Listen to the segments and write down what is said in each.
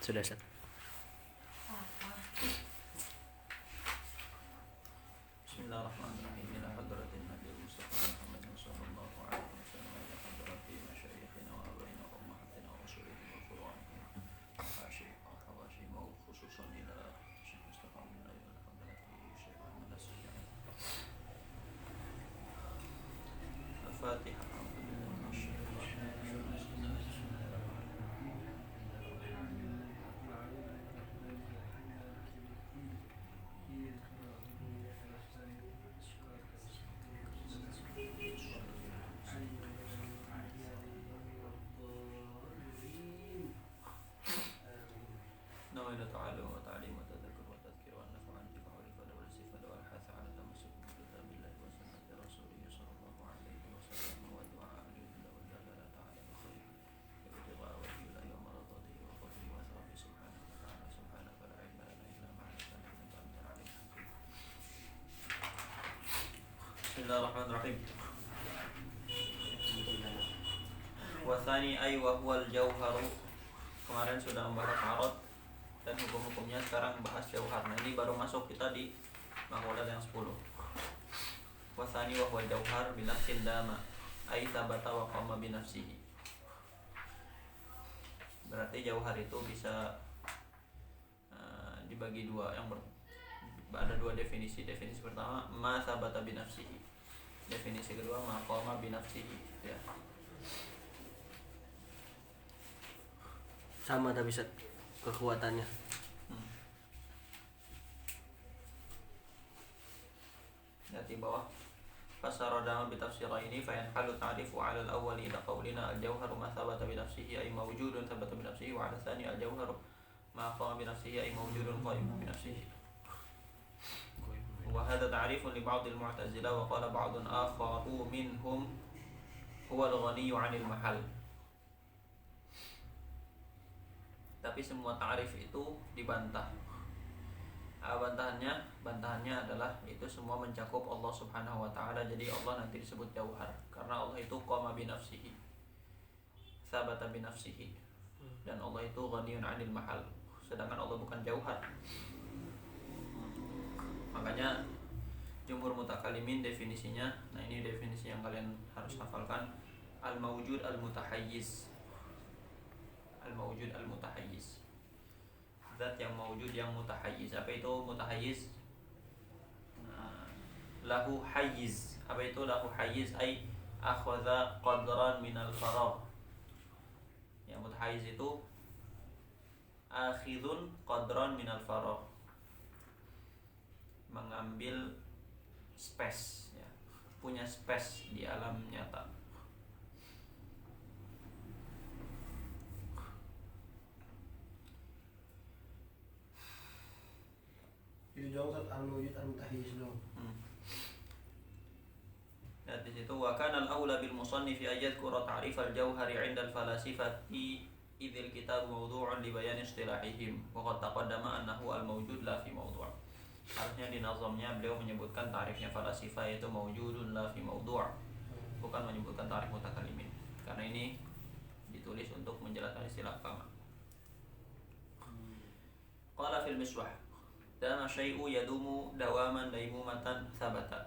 Sudah, Ustaz. Bismillahirrahmanirrahim. Ila hadratin Nabi Mustafa Muhammad sallallahu alaihi wasallam ila hadrati masyayikhina wa abaina wa ummahatina wa rasulina wa furu'anina wa hawashim wa khususan ila Syekh Mustafa minna ila hadrati Syekh Muhammad As-Sujani. Al-Fatihah. نوينا تعلم وتعليم وتذكر وتذكير والنفع والانتفاع والإفادة والاستفادة والحث على التمسك بكتاب الله وسنة رسوله صلى الله عليه وسلم والدعاء لله والدلالة على الخير وابتغاء وجه الله ومرضاته وفضله وثوابه سبحانه وتعالى. سبحانك لا علم لنا إلا ما علمتنا إنك أنت العليم الحكيم. بسم الله الرحمن الرحيم. Wathani ay wa huwal jauharu. Kemarin sudah membahas arad dan hukum-hukumnya, sekarang bahas jauhar. Nah, ini baru masuk kita di maqalah yang 10. Wathani wa huwal jauhar binafsin dama ay thabata wa qama binafsihi. Berarti jauhar itu bisa dibagi dua. Ada dua definisi. Definisi pertama ma thabata binafsihi. Definisi kedua ma qama binafsihi, ya. Sama tapi Ustaz kekuatannya. Lihat di bawah. Fasaradama bitafsira ini fa yanhalu ta'rifu 'ala al-awwal ila qawlina al-jawharu ma thabata bi nafsihi ay mawjudun thabata bi nafsihi wa 'ala tsani al-jawharu ma qama bi nafsihi ay mawjudun qa'imun bi nafsihi. Wa hadha ta'rifun li ba'd al-mu'tazilah wa qala ba'dun akharu minhum huwa al-ghaniyyu 'anil mahal. Tapi semua ta'rif itu dibantah. Bantahannya adalah itu semua mencakup Allah Subhanahu wa taala. Jadi Allah nanti disebut jauhar karena Allah itu qama bi nafsihi, tsabata bi nafsihi, dan Allah itu ghaniyun 'anil mahal. Sedangkan Allah bukan jauhar. Makanya jumhur mutakalimin definisinya, nah ini definisi yang kalian harus hafalkan, al-mawjud al-mutahayyiz. Al-mawjud al-mutahayyiz, zat yang mawjud yang mutahayyiz. Apa itu mutahayyiz? Lahu hayyiz. Apa itu lahu hayyiz? Ay akhadha qadran minal faragh. Yang mutahayyiz itu akhidun qadran minal faragh, mengambil space, ya. Punya space di alam nyata. Itu jauh kan al-mawjud al-mutahayyiz dong. Dan di situ wa kana al-aula bil musannif ayadhkura ta'rif al-jawhari 'inda al-falasifati idzil kitab mawdu'un li bayan istilahihim wa qad taqaddama annahu al-mawjud la fi mawdu'. Harusnya di nazamnya beliau menyebutkan ta'rifnya falasifah yaitu mawjudun la fi mawdu', bukan menyebutkan ta'rif mutakallimin, karena ini ditulis untuk menjelaskan istilah agama. Qala fil misbah dama syai'u yadumu dawaman daimumatan sabata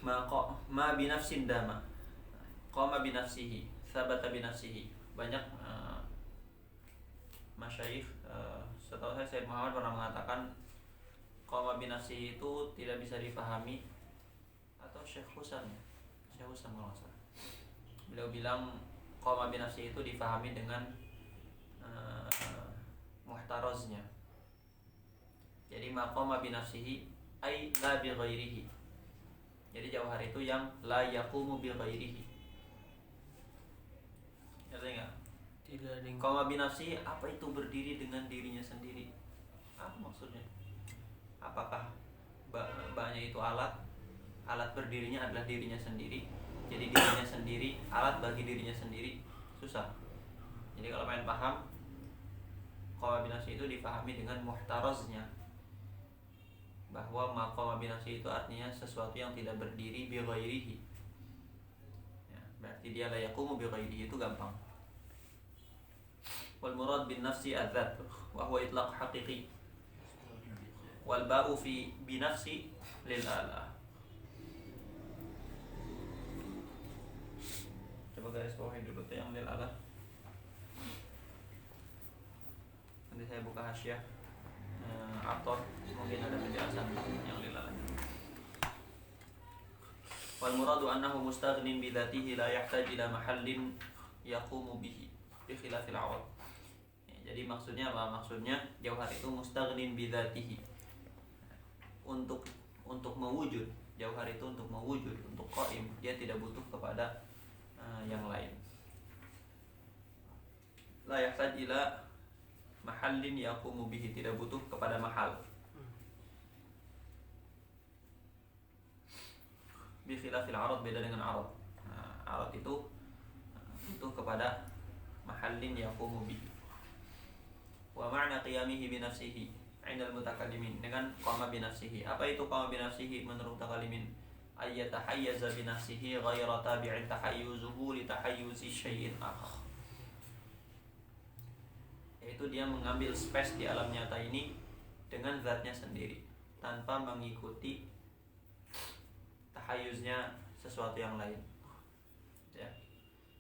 ma binafsin dama qama binafsihi sabata binafsihi. Banyak masyayikh, setahu saya Syekh Muhammad pernah mengatakan qama binafsihi itu tidak bisa difahami, atau Syekh Husain kalau nggak salah, beliau bilang qama binafsihi itu difahami dengan muhtaraznya. Jadi maqama binafsihi ay la bi ghairihi. Jadi jauhar itu yang la yaqumu bi ghairihi. Ngerti enggak? Tidak ada yang Qama binafsihi, apa itu berdiri dengan dirinya sendiri? Apa maksudnya? Apakah ba-nya itu alat? Alat berdirinya adalah dirinya sendiri. Jadi dirinya sendiri alat bagi dirinya sendiri. Susah. Jadi kalau pengen paham, qama binafsihi itu difahami dengan muhtaraznya, bahwa maqama binafsihi itu artinya sesuatu yang tidak berdiri bi ghairihi. Ya, berarti dia la yaqumu bi ghairihi, itu gampang. wal murad bin nafsi adzat wa huwa itlaq haqiqi wal ba'u fi binafsi lil ala. Coba garis bawahin dulu tuh yang lil ala. Nanti saya buka hasyiah Ator, mungkin ada penjelasan yang lil ala. Wal muradu annahu mustaghnin bi dzatihi la yahtaj ila mahallin yaqumu bihi bi khilafil 'awad. Jadi maksudnya apa? Maksudnya jauhar itu mustaghnin bi dzatihi. Untuk mewujud, jauhar itu untuk mewujud, untuk qaim, dia tidak butuh kepada yang lain. La yahtaj ila mahallin yaqumu bihi, tidak butuh kepada mahal. Bi khilafil 'arad, beda dengan arad. Arad itu butuh kepada mahallin yaqumu bihi. Wa ma'na qiyamihi bi nafsihi 'inda al-mutakallimin, dengan qama bi nafsihi. Apa itu qama bi nafsihi menurut mutakallimin? Ay yatahayyaza bi nafsihi ghayra tabi'in tahayyuzuhu li tahayyuzi syai'in akhar. Yaitu dia mengambil space di alam nyata ini dengan zatnya sendiri, tanpa mengikuti tahayyuznya sesuatu yang lain. Ya.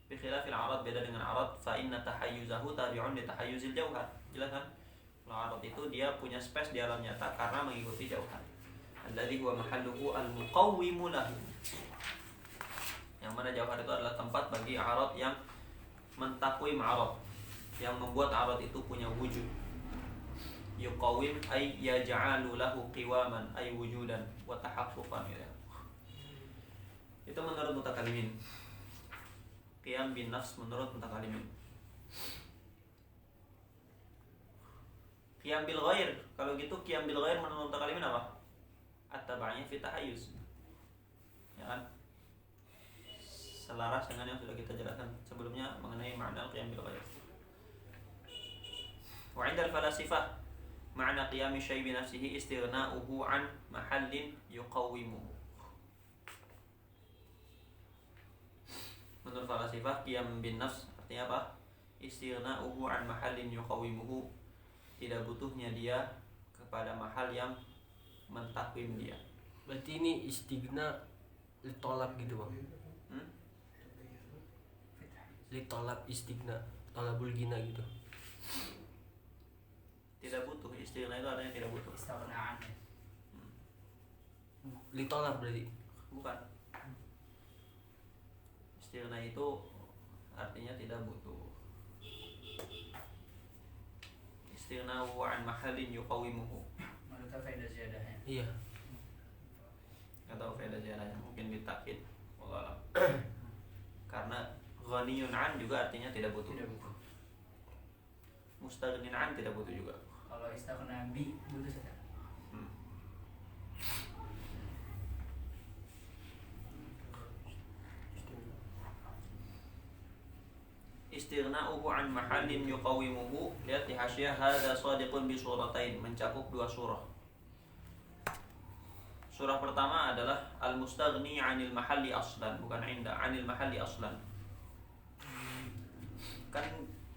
Bi khilafil 'arad, beda dengan arad, fa inna tahayyuzahu tabi'un li tahayyuzil jauhar. Jelas kan? Kalau arad itu dia punya space di alam nyata karena mengikuti jauhar. Alladzi huwa mahalluhu al-muqawwimu lahu. Yang mana jauhar itu adalah tempat bagi arad yang mentakwim arad, yang membuat arad itu punya wujud. Yuqawwim ay yaj'alu lahu qiwaman ay wujudan wa tahaqquqan. Itu menurut mutakallimin. Qiyam bin nafs menurut mutakallimin. Qiyam bil ghair, kalau gitu qiyam bil ghair menurut mutakallimin apa? At-taba'nya fi tahayyuz. Ya kan? Selaras dengan yang sudah kita jelaskan sebelumnya mengenai makna qiyam bil ghair. Wa 'inda al-falasifah ma'na qiyam syai' bi nafsihi istighna'uhu 'an mahallin yuqawwimuhu. Menurut falasifah qiyam bin nafs artinya apa? Istighna'uhu 'an mahallin yuqawwimuhu, tidak butuhnya dia kepada mahal yang mentakwim dia. Berarti ini istighna litolab gitu bang? Litolab istighna, tolabul gina gitu. Tidak butuh, istighna itu artinya tidak butuh. Istighnaan. Litolab berarti? Bukan. Istighna itu artinya tidak butuh. Istighna'u 'an mahallin yuqawwimuhu. Menurut faedah ziyadahnya. Iya. Enggak tahu faedah ziarahnya, mungkin ditakkid. Wallah. Karena ghaniyun 'an juga artinya tidak butuh. Tidak butuh. Mustaghnin 'an tidak butuh juga. Kalau istighna bi butuh saja. Istighna'uhu 'an mahallin yuqawwimuhu. Lihat di hasyiah, hadza shadiqun bi suratain, mencakup dua surah. Surah pertama adalah al-mustaghni 'anil mahalli aslan, bukan 'inda, 'anil mahalli aslan. Kan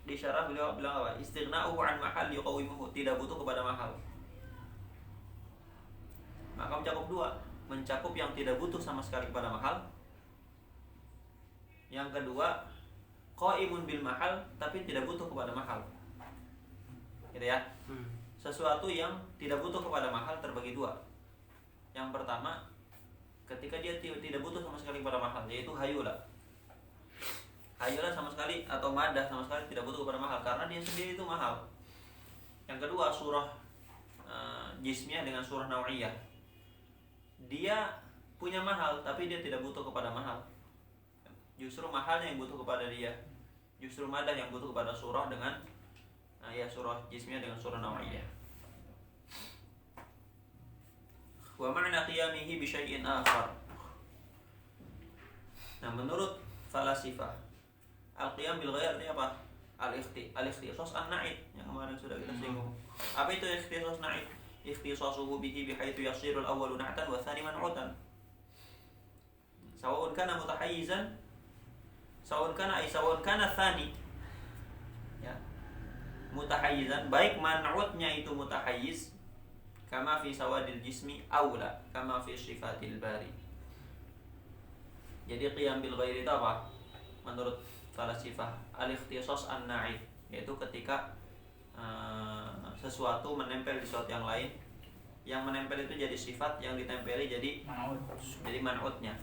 di syarah beliau bilang apa? Istighna'uhu 'an mahalli yuqawwimuhu, tidak butuh kepada mahal. Maka mencakup dua, mencakup yang tidak butuh sama sekali kepada mahal. Yang kedua, qaimun bil mahal, tapi tidak butuh kepada mahal. Gitu ya. Sesuatu yang tidak butuh kepada mahal terbagi dua. Yang pertama, ketika dia tidak butuh sama sekali kepada mahal, yaitu hayula. Hayula sama sekali atau madah sama sekali tidak butuh kepada mahal karena dia sendiri itu mahal. Yang kedua, surah jismiyah dengan surah nau'iyah. Dia punya mahal tapi dia tidak butuh kepada mahal. Justru mahalnya yang butuh kepada dia. Justru madah yang butuh kepada surah dengan surah jismiyah dengan surah nau'iyah. Wa ma'na qiyamihi bi syai'in akhar. Nah, menurut falasifah, al-qiyam bil ghair ini apa? Al-ikhtisas an-na'id yang kemarin sudah kita singgung. Apa itu ikhtisas na'id? Ikhtisasuhu bihi bihaitsu yasiru al-awwalu na'tan wa tsani man'utan. Sawa'un kana mutahayyizan, sawa'un kana tsani. Ya. mutahayyizan, baik man'utnya itu mutahayyiz, kama fi sawadil jismi aula kama fi sifatil bari. Jadi qiyam bil ghairi itu apa? Menurut falasifah al-ikhtisas an-na'id, yaitu ketika sesuatu menempel di sesuatu yang lain, yang menempel itu jadi sifat, yang ditempeli jadi man'utnya.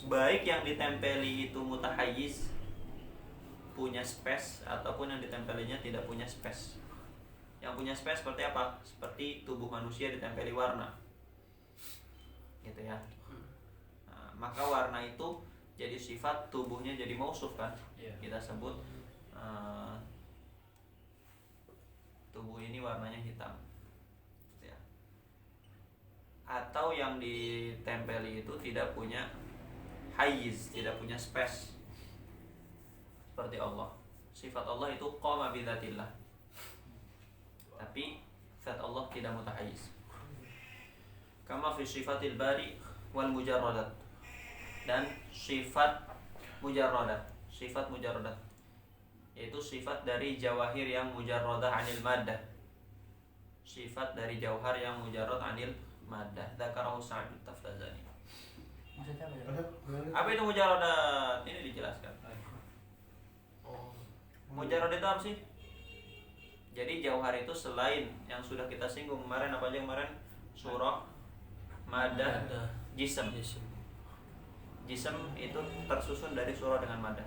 Baik yang ditempeli itu mutahayyiz, punya space, ataupun yang ditempelinya tidak punya space. Yang punya space seperti apa? Seperti tubuh manusia ditempeli warna, gitu ya. Nah, maka warna itu jadi sifat, tubuhnya jadi mausuf kan? Iya. Kita sebut tubuh ini warnanya hitam, gitu ya. Atau yang ditempeli itu tidak punya hayyiz, tidak punya space. Seperti Allah. Sifat Allah itu qama bidzatillah. Tapi zat Allah tidak mutahayyiz. Kama fi sifatil bari wal mujarradat. Dan sifat mujarradat, yaitu sifat dari jawahir yang mujarradah anil maddah. Sifat dari jauhar yang mujarrad anil maddah. Dzakarahu Sa'd Taftazani. Maksudnya apa ya? Apa itu mujarradat? Ini dijelaskan. Mujarrad itu apa sih? Jadi jauhar itu selain yang sudah kita singgung kemarin, apa aja kemarin? Surah, madah, jism. Jism itu tersusun dari surah dengan madah.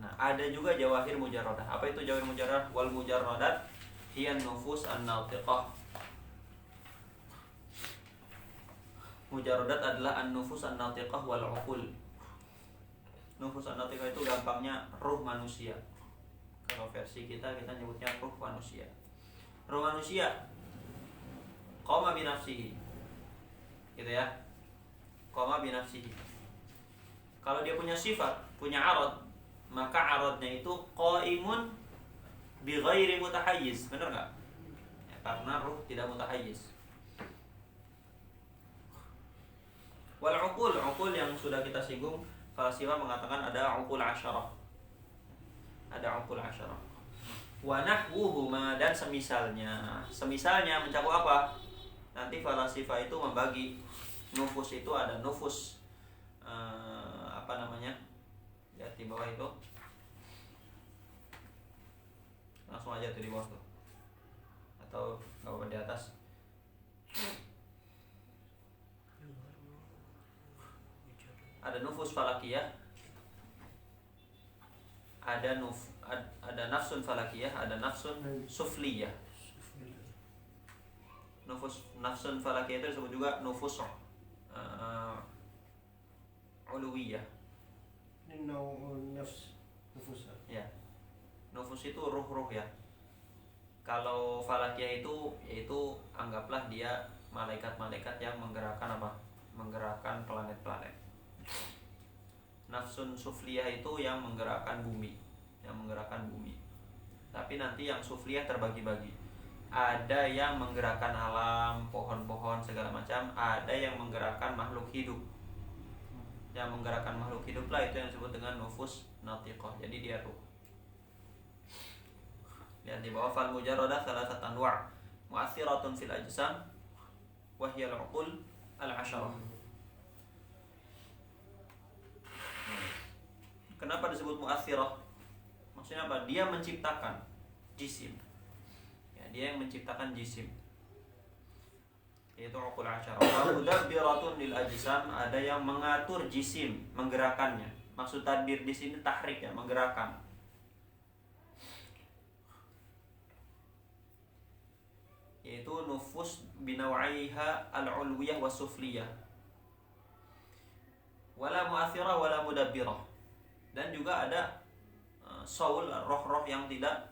Nah, ada juga jawahir mujarradah. Apa itu jawahir mujarradah? Wal mujarradat hiya nufus an-natiqah. Mujarradat adalah an-nufus an-natiqah wal uqul. Nufus an-natiqah itu gampangnya ruh manusia. Kalau versi kita nyebutnya ruh manusia. Ruh manusia qama bi nafsihi. Gitu ya. Qama bi nafsihi. Kalau dia punya sifat, punya arad, maka aradnya itu qaimun bi ghairi mutahayyiz. Benar enggak? Ya, karena ruh tidak mutahayyiz. Wal uqul yang sudah kita singgung, falasifah mengatakan ada uqul asyarah. Ada uqul asyarah. Wa nahwuhuma, dan semisalnya. Semisalnya mencakup apa? Nanti falasifah itu membagi nufus itu, ada nufus apa namanya? Lihat di bawah itu. Langsung aja tuh di bawah tuh. Atau bawah di atas. Ada nufus falakiyah, ada nafsun falakiyah, ada nafsun sufliyah. Nafsun falakiyah itu disebut juga nufus uluwiyah. Ini nufus. Ya, nufus itu ruh-ruh ya. Kalau falakiyah itu yaitu anggaplah dia malaikat-malaikat yang menggerakkan apa? Menggerakkan planet-planet. Nafsun sufliyah itu yang menggerakkan bumi, Tapi nanti yang sufliyah terbagi-bagi. Ada yang menggerakkan alam, pohon-pohon segala macam, ada yang menggerakkan makhluk hidup. Yang menggerakkan makhluk hidup lah itu yang disebut dengan nufus natiqah. Jadi dia ruh. Lihat di bawah, fal mujarradah salasat anwa' mu'athiratun fil ajsam wa hiya al-uqul al-'asharah. Kenapa disebut mu'athirah? Maksudnya apa? Dia menciptakan jisim. Ya, dia yang menciptakan jisim. Yaitu uqul asyarah. Wa mudabbiratun lil ajsam, ada yang mengatur jisim, menggerakkannya. Maksud tadbir di sini tahrik ya, menggerakkan. Yaitu nufus binawaiha al-ulwiyah was sufliyah. Wala mu'athirah wala mudabbirah. Dan juga ada saul, roh-roh yang tidak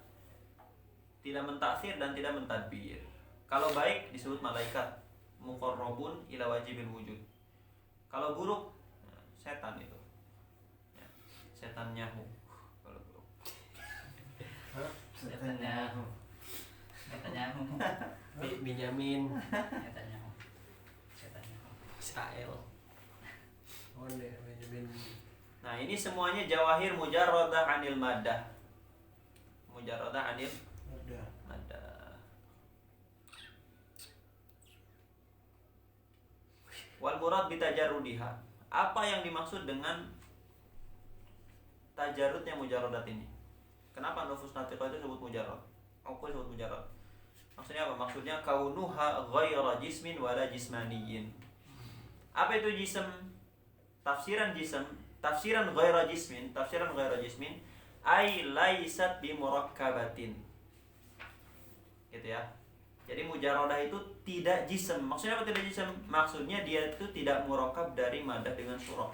mentaksir dan tidak mentadbir. Kalau baik disebut malaikat, muqarrabun ila wajibil wujud. Kalau buruk, setan itu. Ya, setan nyahu. Kalau buruk. Netanyahu. Benyamin, Netanyahu. Israel. Benjamin. Nah, ini semuanya jawahir mujarradah anil maddah. mujarradah anil Ada. mada. Wal murad bi tajarrudiha. Apa yang dimaksud dengan tajarrudnya mujarradat ini? Kenapa nufus natiqah itu disebut mujarrad? Apa disebut mujarrad? Maksudnya apa? Maksudnya kaunuha ghaira jismin wala jismaniyin. Apa itu jism? Tafsiran jism, tafsiran ghaira jismin ay laisat bi murakkabatin. Gitu ya. Jadi mujarradah itu tidak jism. Maksudnya apa tidak jism? Maksudnya dia itu tidak murakkab dari madah dengan surah.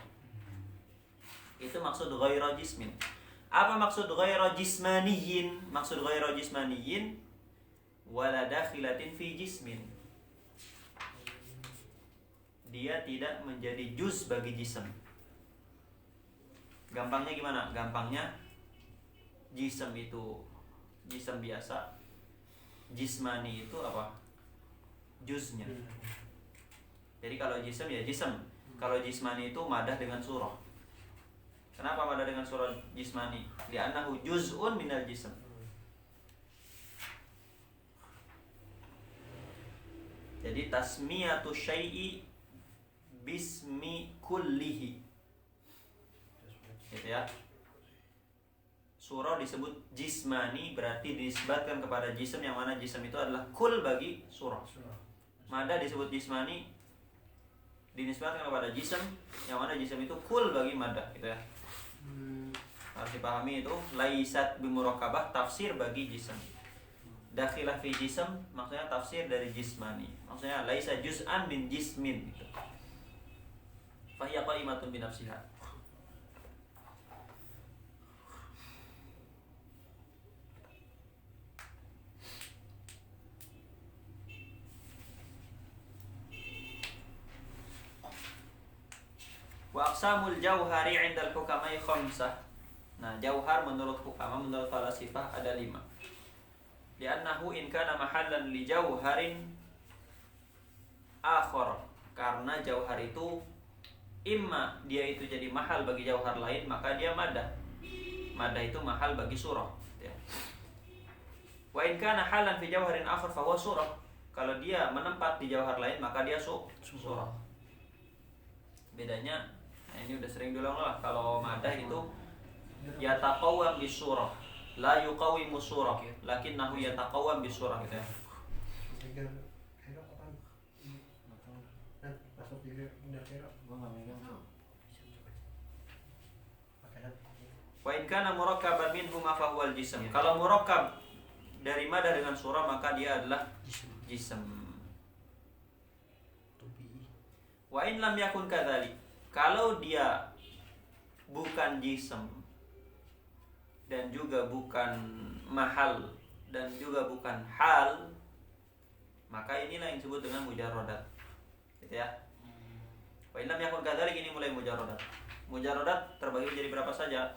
Itu maksud ghaira jismin. Apa maksud ghaira jismaniyin? Maksud ghaira jismaniyin wala dakhilatin fi jismin. Dia tidak menjadi juz bagi jism. Gampangnya gimana? Gampangnya jism itu jism biasa. Jismani itu apa? Juznya. Jadi kalau jism ya jism. Kalau jismani itu madah dengan surah. Kenapa madah dengan surah jismani? Li'annahu juz'un minal jism. Jadi tasmiyatu syai'i bismi kullihi. Gitu ya. Surah disebut jismani berarti disebutkan kepada jism, yang mana jism itu adalah kul bagi surah. Madah disebut jismani dinisbatkan kepada jism, yang mana jism itu kul bagi madah, gitu ya. Harus dipahami itu laisat bimurakabah, tafsir bagi jism. Dakhilah fi jism maksudnya tafsir dari jismani. Maksudnya laisa juz'an min jismin gitu. Fa hiya qaimatun bi nafsiha. Wa aqsamul jauhari 'indal hukamai khamsah. Nah, jauhar menurut hukama, menurut falasifah ada 5. Li'annahu in kana mahallan li jauharin akhar. Karena jauhar itu imma dia itu jadi mahal bagi jauhar lain, maka dia madah. Madah itu mahal bagi surah, ya. Wa in kana halan fi jauharin akhar fa huwa surah. Kalau dia menempat di jauhar lain, maka dia surah. Bedanya, nah ini udah sering diulang lah. Kalau madah itu yataqawwam bis surah, la yuqawimu surah, lakinnahu yataqawwam bis surah, gitu ya. Wa in kana murakkaban minhu ma fa huwal jism. Kalau murakkab dari madah dengan surah, maka dia adalah jism. Wa in lam yakun kadzalik. Kalau dia bukan jism dan juga bukan mahal dan juga bukan hal, maka inilah yang disebut dengan mujarradat. Gitu ya. Wa in lam yakun kadzalik, ini mulai mujarradat. Mujarradat terbagi menjadi berapa saja?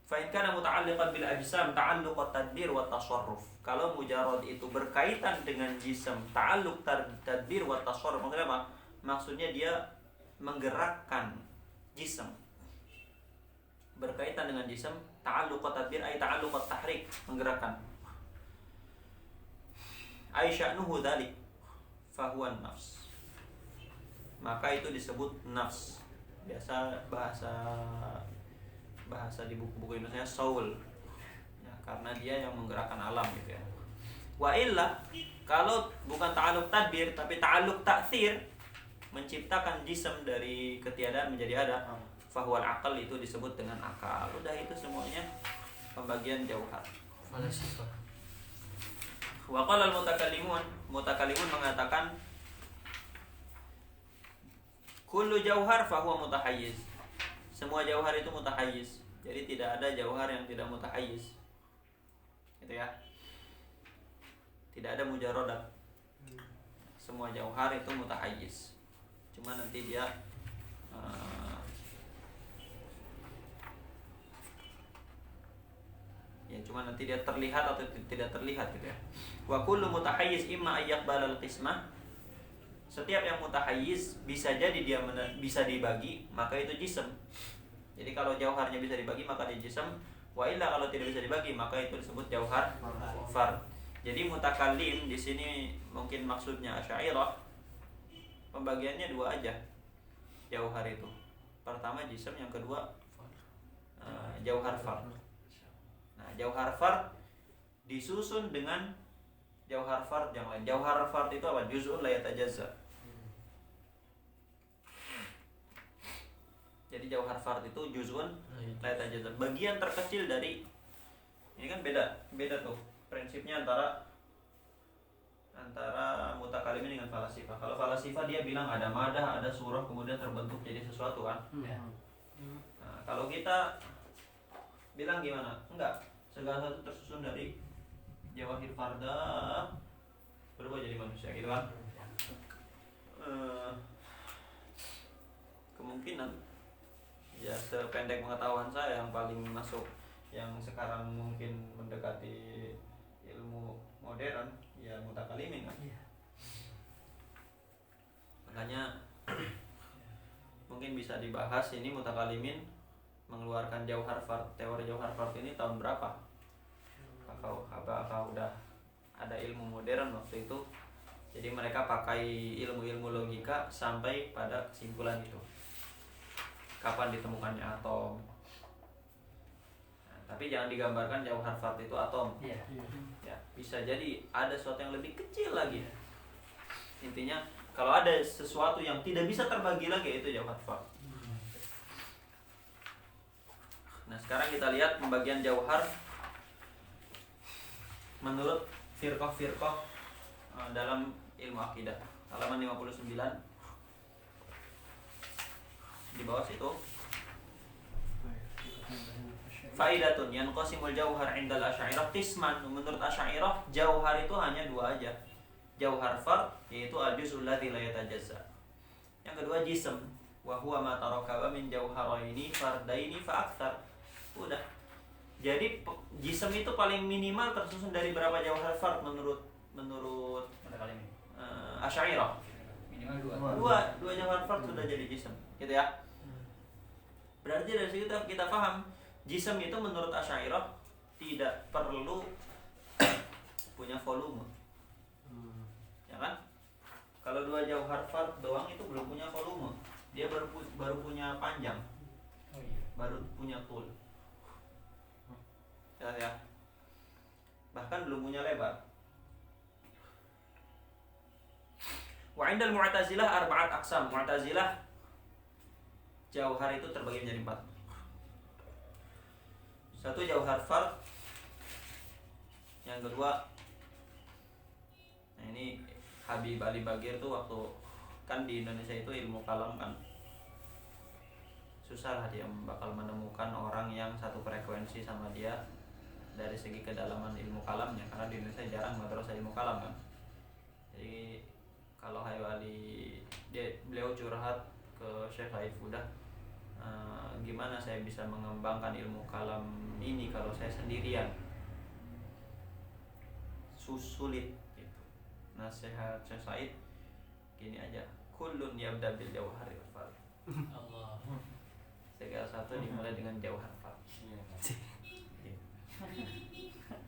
Fa in kana muta'alliqan bil ajsam ta'alluq at-tadbir wa tasarruf. Kalau mujarrad itu berkaitan dengan jism, ta'alluq tadbir wa tasarruf, maksudnya apa? Maksudnya dia menggerakkan jism. Berkaitan dengan jism, ta'alluq at-tadbir ay ta'alluq at-tahrik, menggerakkan. Ay sya'nuhu dzalik fa huwa an-nafs. Maka itu disebut nafs. Biasa bahasa di buku-buku Indonesia soul, ya, karena dia yang menggerakkan alam, gitu ya. Wa illa, kalau bukan ta'alluq tadbir tapi ta'alluq ta'thir, menciptakan jism dari ketiadaan menjadi ada, fahuwal aqal, itu disebut dengan akal. Udah, itu semuanya pembagian jauhar. Falasifah. Wa qala al-mutakallimun mengatakan kullu jauhar fahuwa mutahayyiz. Semua jauhar itu mutahayyiz. Jadi tidak ada jauhar yang tidak mutahayyiz. Gitu ya. Tidak ada mujarradat. Semua jauhar itu mutahayyiz. Cuma nanti dia cuma nanti dia terlihat atau tidak terlihat, gitu ya. Wa kullu mutahayyiz imma ayyaqbal al-qismah. Setiap yang mutahayyiz bisa jadi dia bisa dibagi, maka itu jism. Jadi kalau jauharnya bisa dibagi, maka dia jism. Wa illa kalau tidak bisa dibagi maka itu disebut jauhar fard. Jadi mutakallim di sini mungkin maksudnya Asy'ariyah. Pembagiannya dua aja. Jauhar itu. Pertama jism, yang kedua jauhar fard. Nah, jauhar fard disusun dengan jauhar fard yang lain. Jauhar fard itu apa? Juz'un la yatajazza. Jadi jauhar fard itu juz'un la yatajazza. Bagian terkecil dari, ini kan beda tuh prinsipnya antara mutakalimin dengan falasifah. Kalau falasifah dia bilang ada madah, ada surah, kemudian terbentuk jadi sesuatu kan. Nah, kalau kita bilang gimana? Enggak, segala sesuatu tersusun dari jawahir fardah berubah jadi manusia gitu kan. Kemungkinan ya sependek pengetahuan saya yang paling masuk, yang sekarang mungkin mendekati ilmu modern ya mutakalimin kan. Makanya mungkin bisa dibahas ini mutakalimin mengeluarkan jauhar fard, teori jauhar fard ini tahun berapa? Apakah udah ada ilmu modern waktu itu? Jadi mereka pakai ilmu-ilmu logika sampai pada kesimpulan itu. Kapan ditemukannya atom? Nah, tapi jangan digambarkan jauhar fard itu atom. Ya, bisa jadi ada sesuatu yang lebih kecil lagi. Intinya kalau ada sesuatu yang tidak bisa terbagi lagi itu jauhar fard. Nah, sekarang kita lihat pembagian jauhar menurut firqah-firqah dalam ilmu akidah. Halaman 59. Di bawah situ. Faidatun yanqasimul jauhar indal asy'ariyah qisman. Menurut asy'ariyah jauhar itu hanya dua aja. Jauhar fard yaitu al-juz'ul ladzi la yatajazza. Yang kedua jism wa huwa ma tarakaba min jauharaini fardaini fa aktsar. Udah. Jadi jism itu paling minimal tersusun dari berapa jauhar fard menurut asy'ariyah? Minimal Dua jauhar fard sudah jadi jism. Gitu ya. Berarti dari situ kita paham jism itu menurut asy'ariyah tidak perlu punya volume. Ya kan? Kalau dua jauhar fard doang itu belum punya volume. Dia baru punya panjang. Baru punya tul. Ya. Bahkan belum punya lebar. Wa 'indal Mu'tazilah arba'at aqsam. Mu'tazilah jauhar itu terbagi menjadi 4. Satu jauhar fard. Yang kedua, nah ini Habib Ali Bagir tuh waktu kan di Indonesia itu ilmu kalam kan susah lah dia bakal menemukan orang yang satu frekuensi sama dia dari segi kedalaman ilmu kalamnya, karena di Indonesia jarang madrasah ilmu kalam kan. Jadi kalau Habib Ali beliau curhat ke Syekh Haifudah, gimana saya bisa mengembangkan ilmu kalam ini kalau saya sendirian, sulit gitu. Nasihat Syekh Said gini aja, kullun yabda bil jauhari wal fard. Allah. Segala satu dimulai dengan jauhar fard.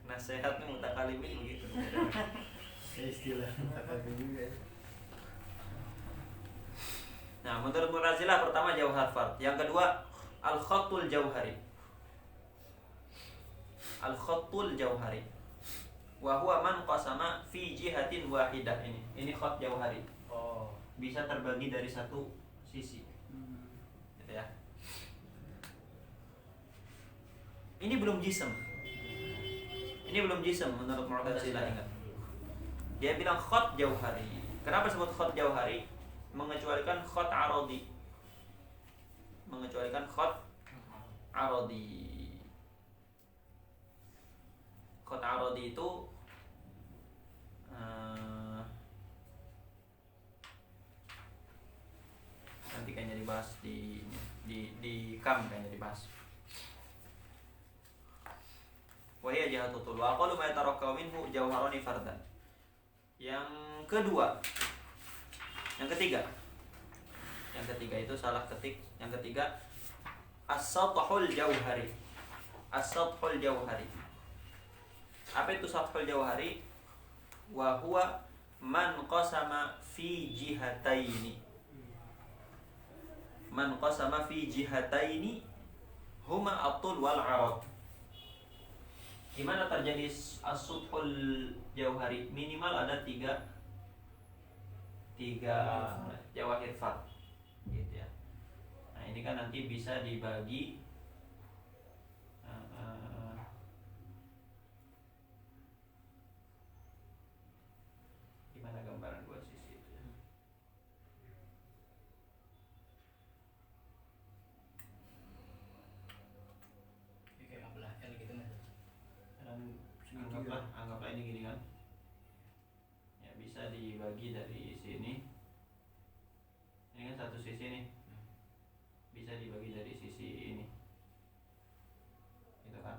Nasihatnya mutakalimin begitu. Istilah mutakalimin juga. Nah, menurut Mu'tazilah pertama jauhar fard, yang kedua al-khattul jauhari. Al-khattul jauhari. Wa huwa man qasama fi jihatin wahidah. Ini khat jauhari. Bisa terbagi dari satu sisi. Gitu ya. Ini belum jism. Ini belum jism menurut Mu'tazilah, ingat. Dia bilang khat jauhari. Kenapa disebut khat jauhari? Mengecualikan khat aradi. Mengecualikan khat aradi. Khat aradi itu nanti kayaknya dibahas di kam kayaknya dibahas. Wa hiya jihatutul wa qalu ma yatarakkabu minhu jawharani fardan. Yang kedua, yang ketiga itu salah ketik. Yang ketiga as-satahul jauhari. as-sathul jauhari. Apa itu sathul jauhari? Wa huwa man qasama fi jihataini. Man qasama fi jihataini huma at-tul wal 'arad. Gimana terjadi as-sathul jauhari? Minimal ada tiga jawahir fard gitu ya. Nah, ini kan nanti bisa dibagi gimana gambaran dua sisi itu ya. Kayak belah L gitu kan. Dan anggaplah ini gini kan. Ya bisa dibagi dari sini. Ini kan satu sisi nih. Bisa dibagi dari sisi ini. Gitu kan.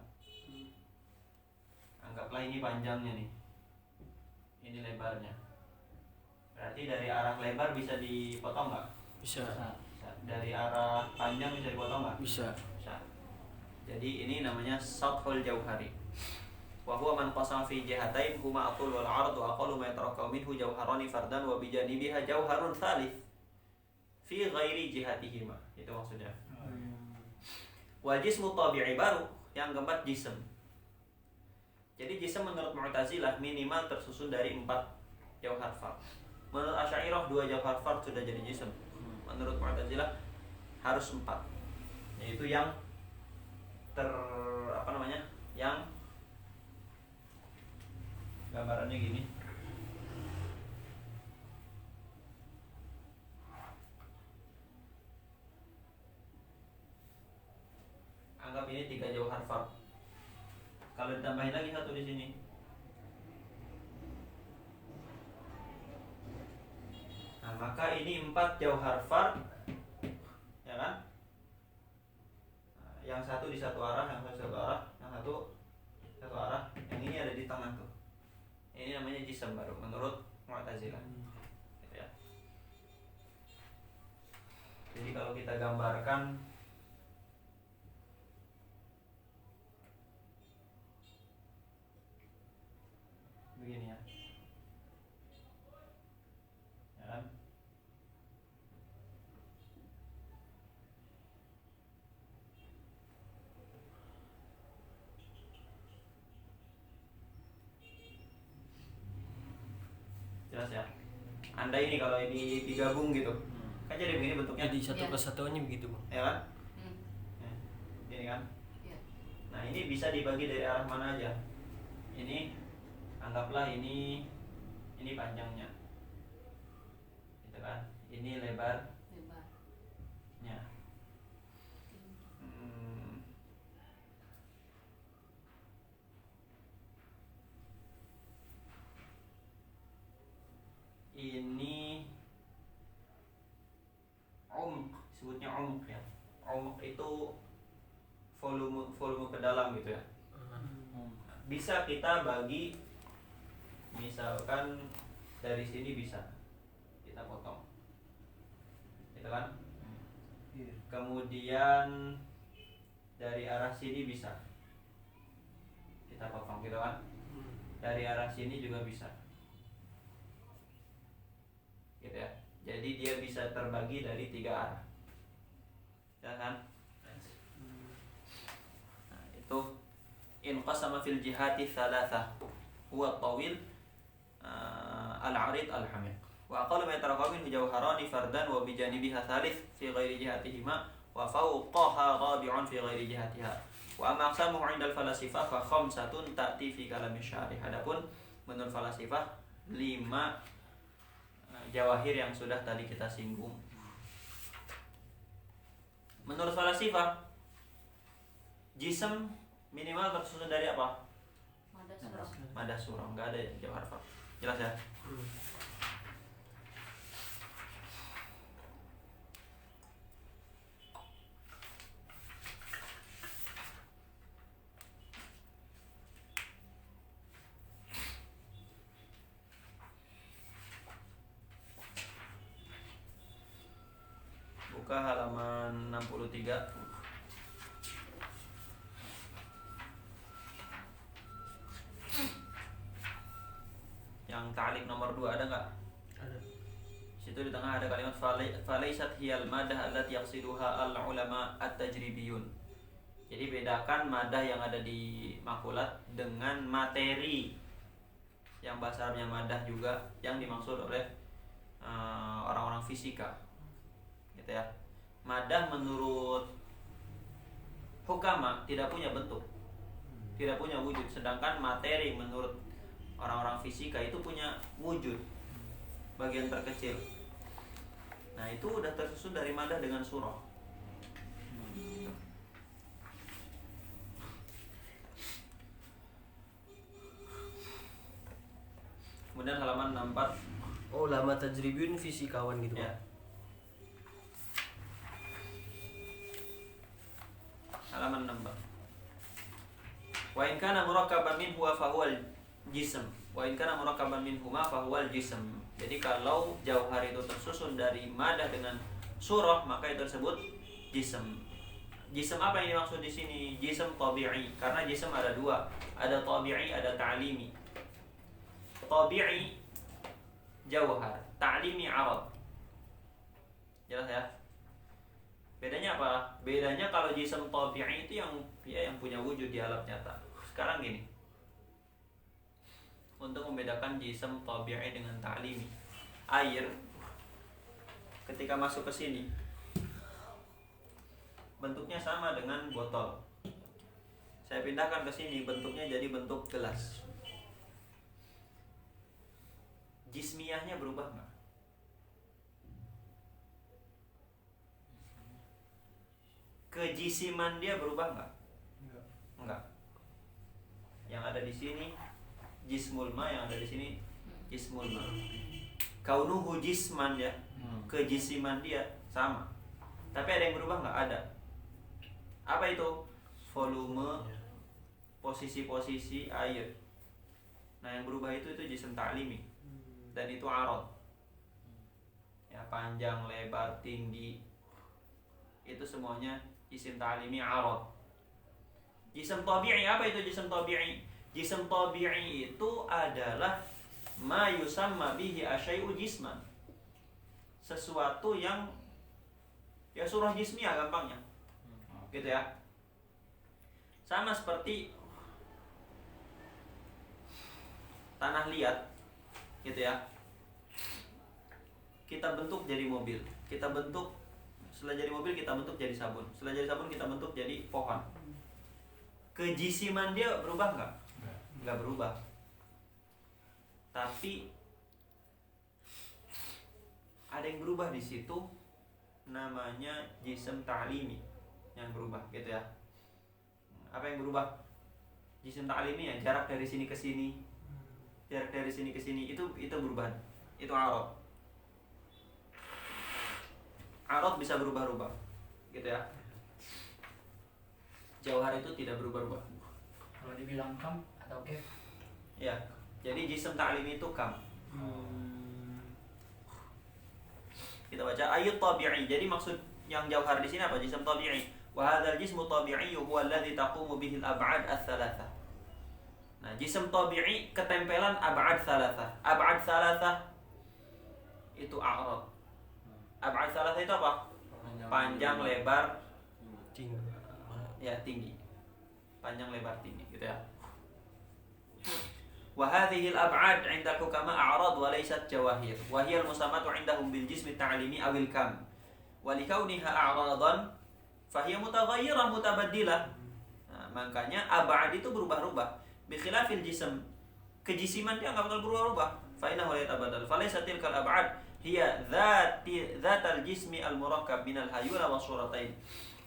Anggaplah ini panjangnya nih. Ini lebarnya. Berarti dari arah lebar bisa dipotong nggak? Bisa. Bisa. Dari arah panjang bisa dipotong nggak? Bisa. Bisa. Jadi ini namanya sathul jauhari. Wa huwa man qasama fi jihatain huma atul wal 'ard wa aqallu ma yatarakkabu minhu jauharani fardan wa bi janibiha jauharun thalith fi ghairi jihatihima. Itu maksudnya. Wa jismu tabi'i baru yang keempat jism. Jadi jism menurut Mu'tazilah minimal tersusun dari 4 jauhar fard. Menurut Asy'ariyah 2 jauhar fard sudah jadi jism. Menurut Mu'tazilah harus 4. Yaitu yang yang gambarannya gini. Anggap ini 3 jauhar fard. Kalau ditambahin lagi 1 di sini. Nah, maka ini 4 jauhar fard. Ya kan? Nah, yang 1 di satu arah, yang satu arah, yang satu arah, yang ini ada di tengah tuh. Ini namanya jism baru menurut Mu'tazilah. Gitu ya. Jadi kalau kita gambarkan begini ya. Ya kan? Jelas ya. Anda ini kalau ini digabung gitu, kan jadi begini bentuknya. Jadi satu Ya. kesatuannya begitu, Bang. Ya kan? Hmm. Ya. Ini kan. Ya. Nah, ini bisa dibagi dari arah mana aja. Ini anggaplah ini panjangnya. Gitu kan? Ini lebarnya. Lebar. Hmm. Ini disebutnya umq ya. Umq itu volume ke dalam gitu ya. Bisa kita bagi, misalkan dari sini bisa kita potong, gitu kan? Iya. Kemudian dari arah sini bisa kita potong, gitu kan? Dari arah sini juga bisa, gitu ya. Jadi dia bisa terbagi dari 3 arah, ya kan? Nah, itu inqasama fil jihati thalatha huwa tawil al-arid al-hamiq wa aqallu ma yatarakkabu minhu jawharani fardan wa bi janibiha thalith fi ghairi jihatihima wa fawqaha rabi'un fi ghairi jihatiha wa amma aqsamuhu 'inda al-falasifah fa khamsatun ta'ti fi kalam syarih. Adapun menurut falasifah 5 jawahir yang sudah tadi kita singgung. Menurut falasifah jism minimal tersusun dari apa? Mada surah. Madah surah, nggak ada jawahar fard. Jelas ya? Buka halaman 63. ta'liq nomor 2 ada nggak? Ada. Situ di tengah ada kalimat falaisat hiyal madah allati yaqsiduha al ulama at-tajribiyun. Jadi bedakan madah yang ada di makulat dengan materi yang bahasa Arabnya madah juga yang dimaksud oleh orang-orang fisika. Gitu ya. Madah menurut hukama tidak punya bentuk, tidak punya wujud, sedangkan materi menurut orang-orang fisika itu punya wujud, bagian terkecil. Nah itu udah tersusun dari madah dengan surah. Kemudian halaman 64. Oh, ulama tajribiyun fisikawan gitu, Ya. Pak. Halaman 64. Wa in kana murakkaban minhu fa huwa al-jism. Wa in kana murakkaban minhuma fa huwa al-jism. Jadi kalau jauhar itu tersusun dari madah dengan surah, maka itu tersebut jism. Jism apa yang dimaksud di sini? Jism tabi'i. Karena jism ada dua, ada tabi'i, ada ta'limi. Tabi'i jauhar, ta'limi arad. Jelas ya? Bedanya apa? Bedanya kalau jism tabi'i itu yang punya wujud di alam nyata. Sekarang gini. Untuk membedakan jism tabi'i dengan ta'limi. Air ketika masuk ke sini bentuknya sama dengan botol. Saya pindahkan ke sini, bentuknya jadi bentuk gelas. Jismiyahnya berubah nggak? Kejisiman dia berubah nggak? Enggak. Yang ada di sini jismul ma, yang ada di sini jismul ma. Kaunuhu jisman ya, kejisiman dia sama. Tapi ada yang berubah nggak? Ada. Apa itu? Volume, posisi-posisi air. Nah yang berubah itu jism ta'limi. Dan itu arad. Ya, panjang, lebar, tinggi. Itu semuanya jism ta'limi arad. Jism tabi'i, apa itu jism tabi'i? Jism tabi'i itu adalah ma yusamma bihi asyai'u jisman. Sesuatu yang ya surah jismiyah gampangnya. Gitu ya. Sama seperti tanah liat gitu ya. Kita bentuk jadi mobil. Kita bentuk, setelah jadi mobil kita bentuk jadi sabun. Setelah jadi sabun kita bentuk jadi pohon. Kejisiman dia berubah nggak? Nggak berubah. Tapi ada yang berubah di situ, namanya jism ta'limi yang berubah gitu ya. Apa yang berubah? Jism ta'limi ya, jarak dari sini ke sini. Jarak dari sini ke sini itu berubah. Itu arad. Arad bisa berubah-ubah. Gitu ya. Jauhar itu tidak berubah-ubah. Kalau dibilang kam atau kef? Ya. Jadi jism ta'limi itu kam. Kita baca ayat tabi'i. Jadi maksud yang jauhar di sini apa? Jism tabi'i. Wa hadzal jismu tabi'i huwa alladhi taqumu bihi al-ab'ad ats-tsalatsah. Nah, jism tabi'i ketempelan ab'ad tsalatsah. Ab'ad tsalatsah itu a'rad. Ab'ad tsalatsah itu apa? Panjang, lebar, Tinggi. ya tinggi. Panjang, lebar, tinggi gitu ya. Wa hadhihi al-ab'ad 'inda al-hukama a'rad wa laysat jawahir. Wa hiya al-musammatu 'indahum bil jism at-ta'limi aw al-kam. Wa likawniha a'radan fa hiya mutaghayyirah mutabaddilah. Nah, makanya ab'ad itu berubah-ubah. Bi khilafil jism. Kejisiman dia enggak bakal berubah-ubah. Fa innahu la yatabaddal. Fa laysat tilkal ab'ad hiya dzatal jismi al-murakkab min al-hayula wa suratain.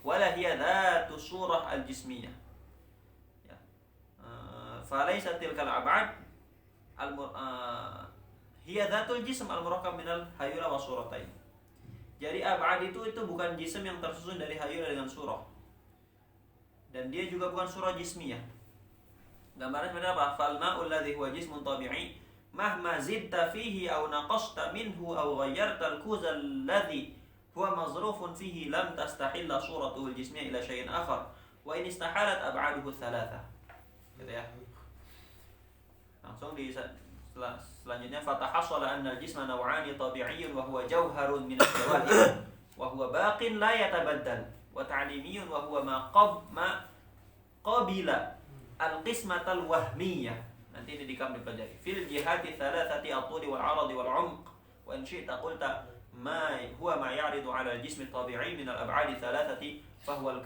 Wa la hiya dzatu surah al-jismiyah. Falaisat tilkal ab'ad hiya dzatul jism al-murakkab minal hayula wa suratain. Jadi ab'ad itu bukan jism yang tersusun dari hayula dengan surah. Dan dia juga bukan surah jismiyah. Gambaran sebenarnya apa? Fal ma'ul ladzi huwa jismun tabi'i mahma zidta fihi aw naqasta minhu aw ghayyarta al-kuza alladhi huwa mazrufun fihi lam tastahilla suratuhu al-jismiyah ila syai'in akhar wa in istahalat ab'aduhu thalatha. Gitu ya. Langsung Selanjutnya fatahassala anna al-jisma naw'ani tabi'iyyun wa huwa jawharun min al-jawahir wa huwa baqin la yatabaddal wa ta'limiyyun wa huwa ma qabila al-qismatal wahmiyah. Nanti ini dipelajari. Fil jihati thalathati at-tuli wal 'aradi wal 'umq wa in syi'ta qulta ma huwa ma ya'ridu 'ala al-jismi at-tabi'i min al-ab'adi thalathati fa huwa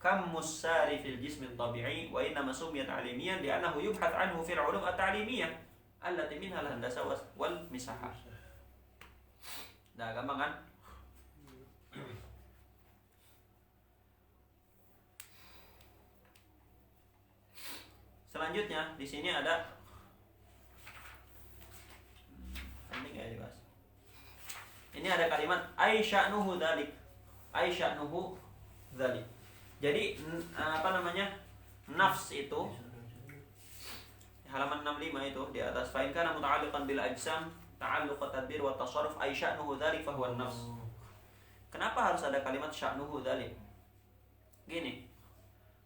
كم السار في الجسم الطبيعي وإنما سمي تعليميا لأنه يبحث عنه في العلوم التعليمية التي منها الهندسة والمساحة. Nah, gampang kan? Selanjutnya di sini ada penting ya dibahas. Ini ada kalimat aisya'nuhu dzalik. Aisya'nuhu dzalik. Jadi nafs itu halaman 65 itu di atas fa in kana muta'alliqan bil ajsam ta'alluq tadbir wa tasarruf ay sya'nuhu dzalik fa huwa nafs. Kenapa harus ada kalimat sya'nuhu dzalik? Gini.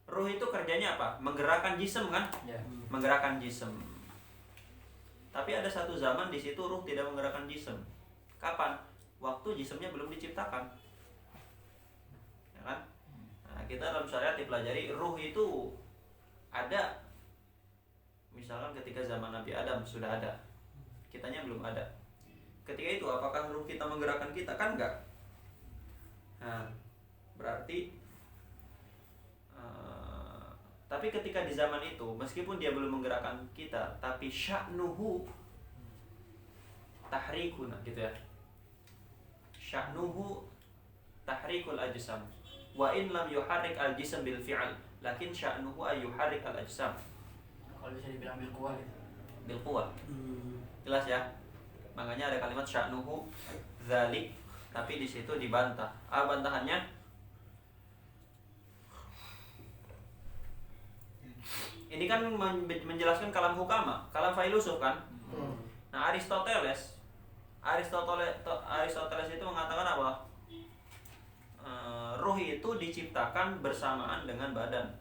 Ruh itu kerjanya apa? Menggerakkan jism kan? Ya. Menggerakkan jism. Tapi ada satu zaman di situ ruh tidak menggerakkan jism. Kapan? Waktu jismnya belum diciptakan. Ya kan? Nah, kita dalam syariat dipelajari ruh itu ada. Misalkan ketika zaman Nabi Adam sudah ada, kitanya belum ada. Ketika itu apakah ruh kita menggerakkan kita? Kan enggak. Nah, berarti tapi ketika di zaman itu meskipun dia belum menggerakkan kita, tapi sya'nuhu tahrikuna gitu ya. Sya'nuhu tahrikul ajsam. Wa in lam yuharrik al-jism bil fi'l, lakin sya'nuhu ay yuharrik al-ajsam. Kalau bisa dibilang bil kuah gitu. Bil quwwah. Jelas ya? Makanya ada kalimat sya'nuhu dzalik, tapi di situ dibantah. Bantahannya ini kan menjelaskan kalam hukama, kalam filosof kan? Nah, Aristoteles itu mengatakan apa? Ruh itu diciptakan bersamaan dengan badan.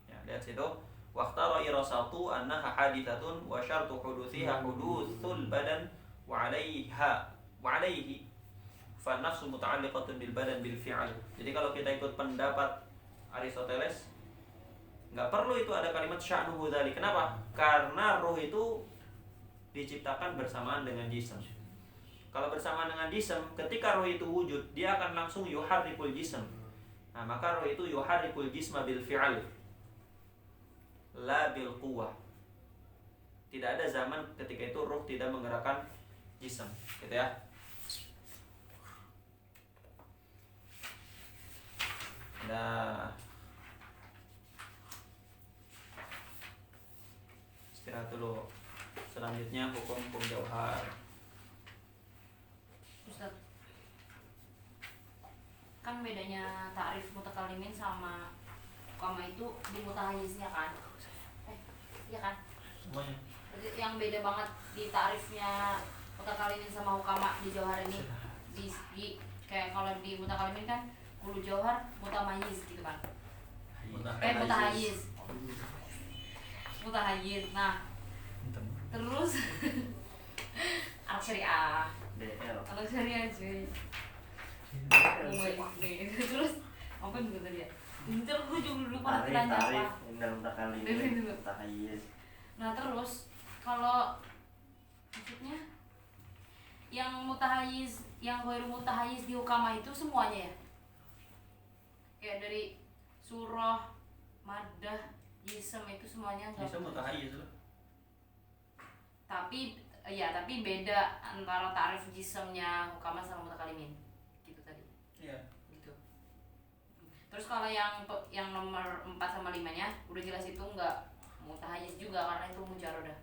Ya, lihat situ. Waqtara irasatu annaha hadithatun wa syartu huduthiha hudutsul badan wa 'alaihi fa nafsu muta'alliqatun bil badan bil fi'l. Jadi kalau kita ikut pendapat Aristoteles, nggak perlu itu ada kalimat sya'nuhu dzalik. Kenapa? Karena ruh itu diciptakan bersamaan dengan jism. Kalau bersamaan dengan jism, ketika ruh itu wujud, dia akan langsung yuharrikul jism. Nah, maka ruh itu yuharrikul jisma bil fi'al, la bil quwwah. Tidak ada zaman ketika itu ruh tidak menggerakkan jism, gitu ya. Nah, istirahat dulu. Selanjutnya hukum jauhar. Ustaz, kan bedanya ta'rif mutakalimin sama koma itu di mutahayiznya kan? Iya kan? Semuanya. Yang beda banget di ta'rifnya mutakalimin sama hukama di jauhar ini di kayak kalau di mutakalimin kan ulu jauhar mutamayiz gitu kan? Mutahayiz. Nah, terus anak syariah. Anak syariah cuy. Terus apa juga tadi ya? Ntar gue juga lupa nanya apa. Nah terus kalau maksudnya yang mutahayiz, yang ghairu mutahayiz di hukama itu semuanya ya? Kayak dari surah, maddah, jism itu semuanya enggak. Jism mutahayiz loh. Tapi beda antara ta'rif jismnya hukama sama mutakalimin. Gitu tadi. Iya. Gitu. Terus kalau yang nomor 4 sama 5-nya udah jelas itu enggak mutahayiz juga karena itu mujarodah.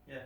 Ya.